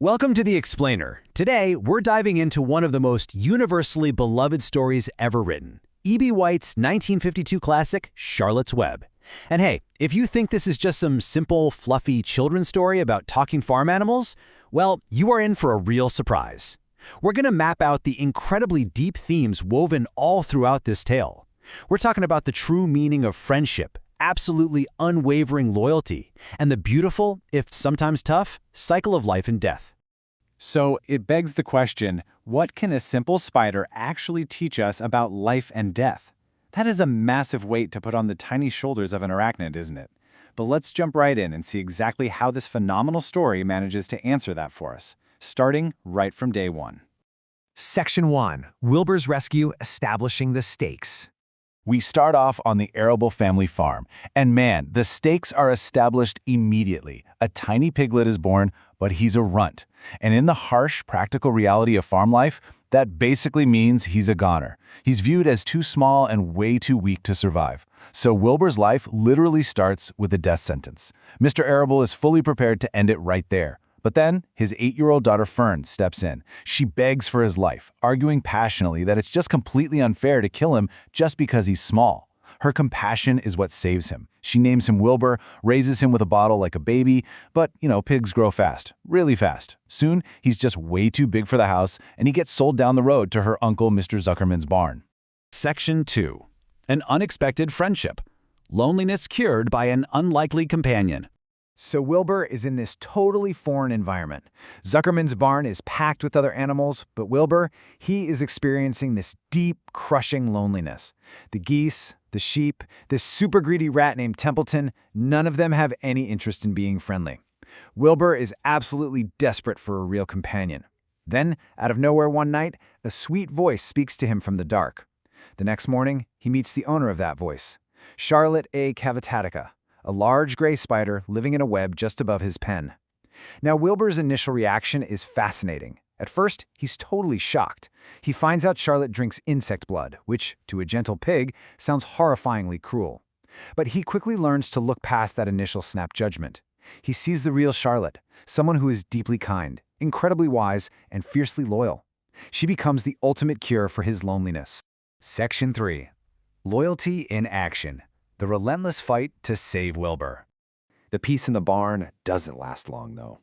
Welcome to The Explainer. Today, we're diving into one of the most universally beloved stories ever written, E.B. White's 1952 classic, Charlotte's Web. And hey, if you think this is just some simple, fluffy children's story about talking farm animals, well, you are in for a real surprise. We're going to map out the incredibly deep themes woven all throughout this tale. We're talking about the true meaning of friendship, absolutely unwavering loyalty, and the beautiful, if sometimes tough, cycle of life and death. So it begs the question, what can a simple spider actually teach us about life and death? That is a massive weight to put on the tiny shoulders of an arachnid, isn't it? But let's jump right in and see exactly how this phenomenal story manages to answer that for us, starting right from day one. Section 1. Wilbur's Rescue, Establishing the Stakes. We start off on the arable family farm, and man, the stakes are established immediately. A tiny piglet is born, but he's a runt. And in the harsh, practical reality of farm life, that basically means he's a goner. He's viewed as too small and way too weak to survive. So Wilbur's life literally starts with a death sentence. Mr. Arable is fully prepared to end it right there. But then, his 8-year-old daughter Fern steps in. She begs for his life, arguing passionately that it's just completely unfair to kill him just because he's small. Her compassion is what saves him. She names him Wilbur, raises him with a bottle like a baby, but, pigs grow fast, really fast. Soon, he's just way too big for the house, and he gets sold down the road to her uncle Mr. Zuckerman's barn. Section 2. An Unexpected Friendship. Loneliness Cured by an Unlikely Companion. So Wilbur is in this totally foreign environment. Zuckerman's barn is packed with other animals, but Wilbur, he is experiencing this deep, crushing loneliness. The geese, the sheep, this super greedy rat named Templeton, none of them have any interest in being friendly. Wilbur is absolutely desperate for a real companion. Then, out of nowhere one night, a sweet voice speaks to him from the dark. The next morning, he meets the owner of that voice, Charlotte A. Cavitatica, a large gray spider living in a web just above his pen. Now, Wilbur's initial reaction is fascinating. At first, he's totally shocked. He finds out Charlotte drinks insect blood, which, to a gentle pig, sounds horrifyingly cruel. But he quickly learns to look past that initial snap judgment. He sees the real Charlotte, someone who is deeply kind, incredibly wise, and fiercely loyal. She becomes the ultimate cure for his loneliness. Section 3. Loyalty in Action. The relentless fight to save Wilbur. The peace in the barn doesn't last long, though.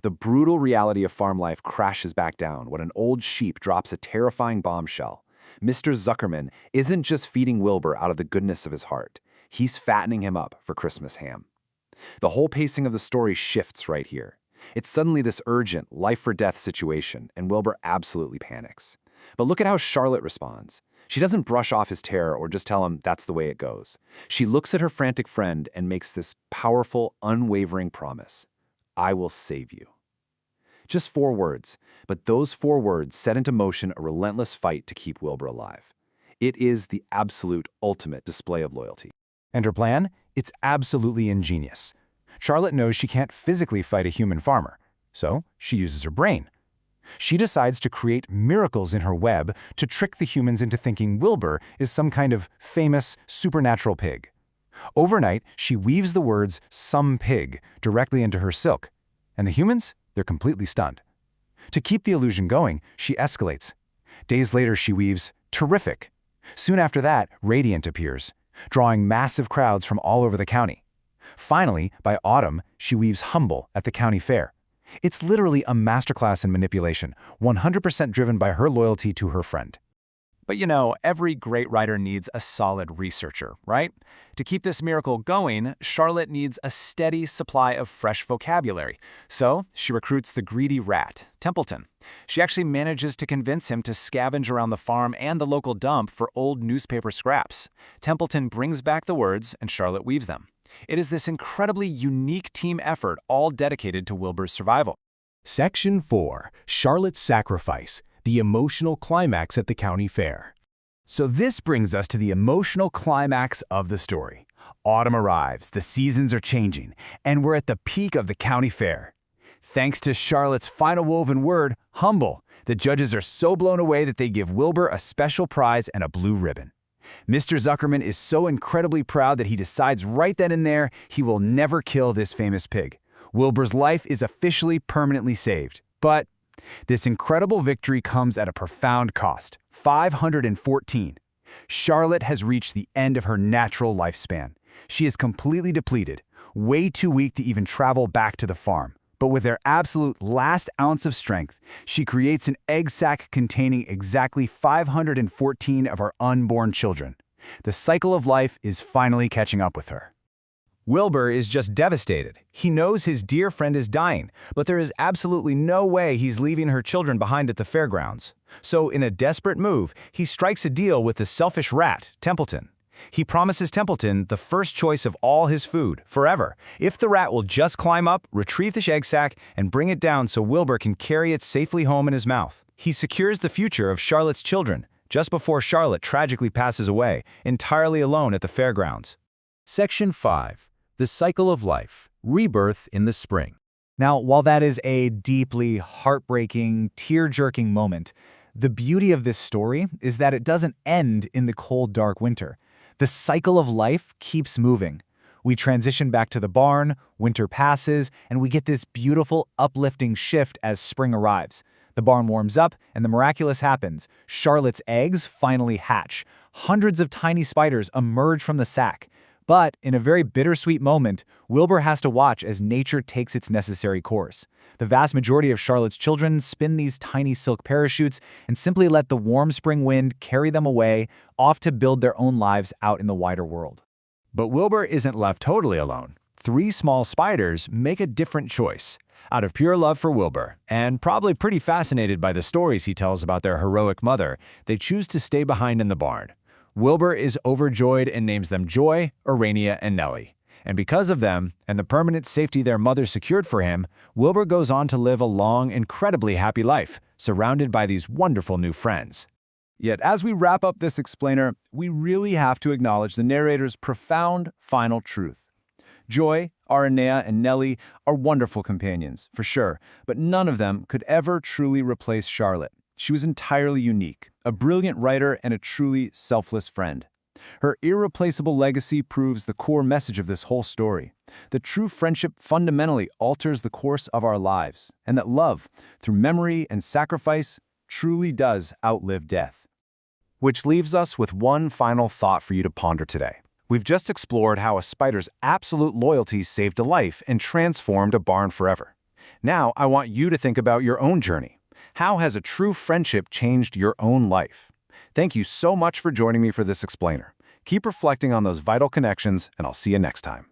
The brutal reality of farm life crashes back down when an old sheep drops a terrifying bombshell. Mr. Zuckerman isn't just feeding Wilbur out of the goodness of his heart. He's fattening him up for Christmas ham. The whole pacing of the story shifts right here. It's suddenly this urgent, life-or-death situation, and Wilbur absolutely panics. But look at how Charlotte responds. She doesn't brush off his terror or just tell him that's the way it goes. She looks at her frantic friend and makes this powerful, unwavering promise. I will save you. Just 4 words, but those 4 words set into motion a relentless fight to keep Wilbur alive. It is the absolute ultimate display of loyalty. And her plan? It's absolutely ingenious. Charlotte knows she can't physically fight a human farmer, so she uses her brain. She decides to create miracles in her web to trick the humans into thinking Wilbur is some kind of famous, supernatural pig. Overnight, she weaves the words, "some pig," directly into her silk. And the humans? They're completely stunned. To keep the illusion going, she escalates. Days later, she weaves, "terrific." Soon after that, Radiant appears, drawing massive crowds from all over the county. Finally, by autumn, she weaves "humble" at the county fair. It's literally a masterclass in manipulation, 100% driven by her loyalty to her friend. But every great writer needs a solid researcher, right? To keep this miracle going, Charlotte needs a steady supply of fresh vocabulary. So she recruits the greedy rat, Templeton. She actually manages to convince him to scavenge around the farm and the local dump for old newspaper scraps. Templeton brings back the words, and Charlotte weaves them. It is this incredibly unique team effort, all dedicated to Wilbur's survival. Section 4. Charlotte's Sacrifice. The emotional climax at the county fair. So this brings us to the emotional climax of the story. Autumn arrives, the seasons are changing, and we're at the peak of the county fair. Thanks to Charlotte's final woven word, humble, the judges are so blown away that they give Wilbur a special prize and a blue ribbon. Mr. Zuckerman is so incredibly proud that he decides right then and there he will never kill this famous pig. Wilbur's life is officially permanently saved. But this incredible victory comes at a profound cost, 514. Charlotte has reached the end of her natural lifespan. She is completely depleted, way too weak to even travel back to the farm. But with their absolute last ounce of strength, she creates an egg sac containing exactly 514 of her unborn children. The cycle of life is finally catching up with her. Wilbur is just devastated. He knows his dear friend is dying, but there is absolutely no way he's leaving her children behind at the fairgrounds. So in a desperate move, he strikes a deal with the selfish rat, Templeton. He promises Templeton the first choice of all his food, forever, if the rat will just climb up, retrieve the egg sac, and bring it down so Wilbur can carry it safely home in his mouth. He secures the future of Charlotte's children, just before Charlotte tragically passes away, entirely alone at the fairgrounds. Section 5. The Cycle of Life. Rebirth in the Spring. Now, while that is a deeply heartbreaking, tear-jerking moment, the beauty of this story is that it doesn't end in the cold, dark winter. The cycle of life keeps moving. We transition back to the barn, winter passes, and we get this beautiful, uplifting shift as spring arrives. The barn warms up, and the miraculous happens. Charlotte's eggs finally hatch. Hundreds of tiny spiders emerge from the sac. But in a very bittersweet moment, Wilbur has to watch as nature takes its necessary course. The vast majority of Charlotte's children spin these tiny silk parachutes and simply let the warm spring wind carry them away, off to build their own lives out in the wider world. But Wilbur isn't left totally alone. 3 small spiders make a different choice. Out of pure love for Wilbur, and probably pretty fascinated by the stories he tells about their heroic mother, they choose to stay behind in the barn. Wilbur is overjoyed and names them Joy, Urania, and Nellie. And because of them, and the permanent safety their mother secured for him, Wilbur goes on to live a long, incredibly happy life, surrounded by these wonderful new friends. Yet as we wrap up this explainer, we really have to acknowledge the narrator's profound final truth. Joy, Urania, and Nellie are wonderful companions, for sure, but none of them could ever truly replace Charlotte. She was entirely unique, a brilliant writer and a truly selfless friend. Her irreplaceable legacy proves the core message of this whole story, that true friendship fundamentally alters the course of our lives, and that love, through memory and sacrifice, truly does outlive death. Which leaves us with one final thought for you to ponder today. We've just explored how a spider's absolute loyalty saved a life and transformed a barn forever. Now I want you to think about your own journey. How has a true friendship changed your own life? Thank you so much for joining me for this explainer. Keep reflecting on those vital connections, and I'll see you next time.